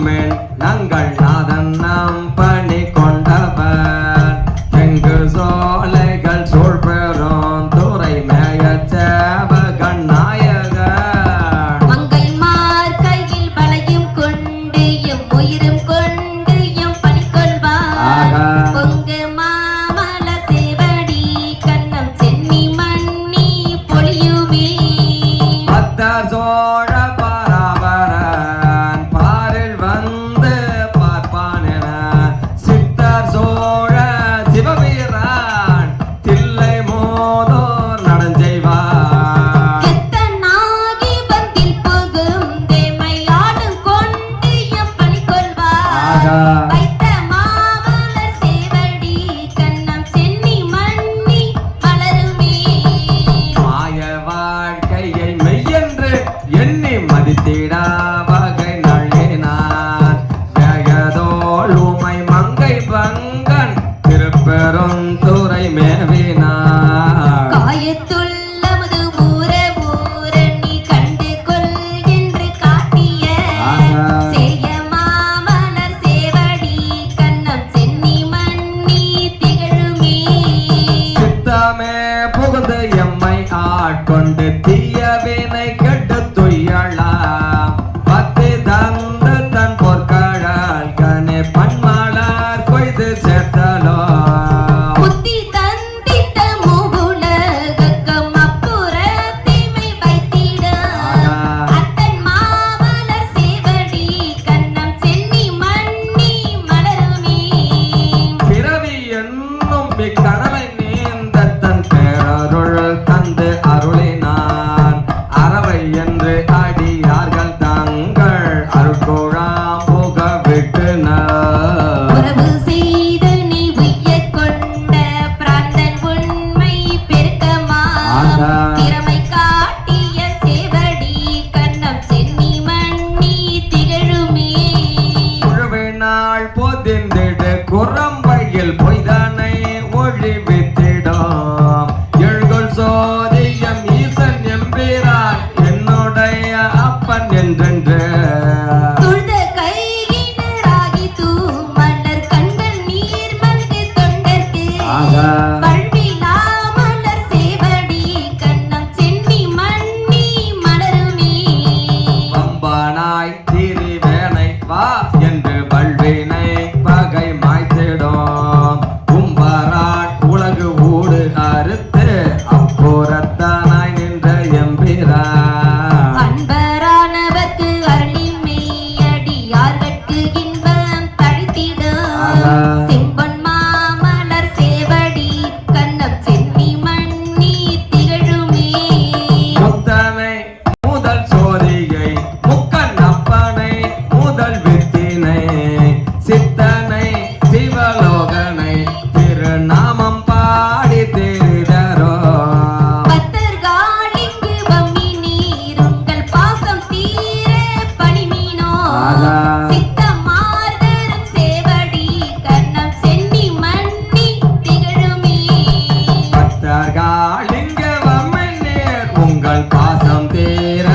நம்மின் நங்கள் நாதன் நாம் பணி கொண்டவர் எங்கு சோலைகள் சூழ் பெறும் துறை மேய சேவகன் நாயகன் மங்கை மார் கையில் வளையும் கொண்டு எம் உயிரும் கொண்டு எம் பணி கொள்வார் பொங்கு மாமல சேவடி கண்ணம் சென்னி மண்ணி பொழியுமே பத்தர் சோழ பராபரன் பாரில் வந்து பார்ப்பான் என சித்தர் சோழ சிவவீரன் தில்லை மோதோர் நடஞ்செய்வார் எத்தனாகி வந்தில் புகும் தேமையாடும் கொண்டு எம் பணி கொள்வார் வைத்த மாமலர் சேவடி கண்ணம் சென்னி மண்ணி மலருமே மாய வாழ்க்கையை மெய்யென்று எண்ணி மதித்திடா வகை நழினார் ஜெகதோள் உமை மங்கை பங்கன் திருப்பெருந்துறை மேவினார் காயத்துள்ள முது ஊர ஊர நீ கண்டு கொள் என்று காட்டிய செய்ய மாமலர் சேவடி கண்ணம் சென்னி மண்ணி திகழுமே சித்தமே புகுந்து எம்மை ஆட்கொண்டு தீயவினை கெட்டு துய்யலாம் பத்து தந்து தன் பொற்கழல் கனே பன்மலர் கொய்து சேர்த்தலோ புத்தி தந்திட்ட மூவுலகம் அப்புற தீமை வைத்திட அத்தன் மாமலர் சேவடி கண்ணம் சென்னி மண்ணி மலருமே பிறவி என்னும் கடலை நீந்த தன் பேரருள் தந்து அருளினான் அறவை என்று அடியார்கள் தங்கள் அருட்கோழாம் புக விட்டனர் உறவு செய்து நீ உய்யக் கொண்ட பிராந்தன் உண்மை பெருக்கமா திறமை காட்டிய சேவடி கண்ணம் சென்னி மண்ணி திகழுமே உழவினாள் பொதிந்திடு குரம்பையில் பொய்தனை ஒழிவித்திடும் எழுகொள் சோதியம் ஈசன் எம்பிரான் என்னுடைய அப்பன் என்றென்று துழுத கையினராகி தூமலர் கண்கள் நீர் மல்கு தொண்டர்க்கு பல்விழா மலர் சேவடி கண்ணம் சென்னி மண்ணி மலருமே வம்பனாய் திரிவேனை வா என்று வல்வினை பகை மாய்த்திடும் கும்பராட் உலகு ஊடு அறுத்து அப்புறத்தானாய் நின்ற எம்பிரான் அன்பரானவர்க்கு அருளி மெய்யடியார்கட்கு இன்பம் தழைத்திடும் செம்பொன் மாமலர் சேவடி கண்ணம் சென்னி மண்ணி திகழுமே முத்தனை முதல் சோதியை முக்கன் அப்பனை முதல் வித்தினை சித்தனை சிவலோகனை திருநாமம் பாடி தெரிதரோ பத்தர்காலிங்கு வம்மி நீருங்கள் பாசம் தீர பணிமீனோ சித்தம் மார்தரும் சேவடி கண்ணம் சென்னி மண்ணி திகழுமே பக்தர்காலிங்க வம்மினீர் உங்கள் பாசம் தீர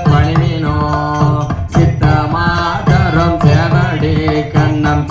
பணிவினோ சித்தமாதரம் சேவடி கண்ணம்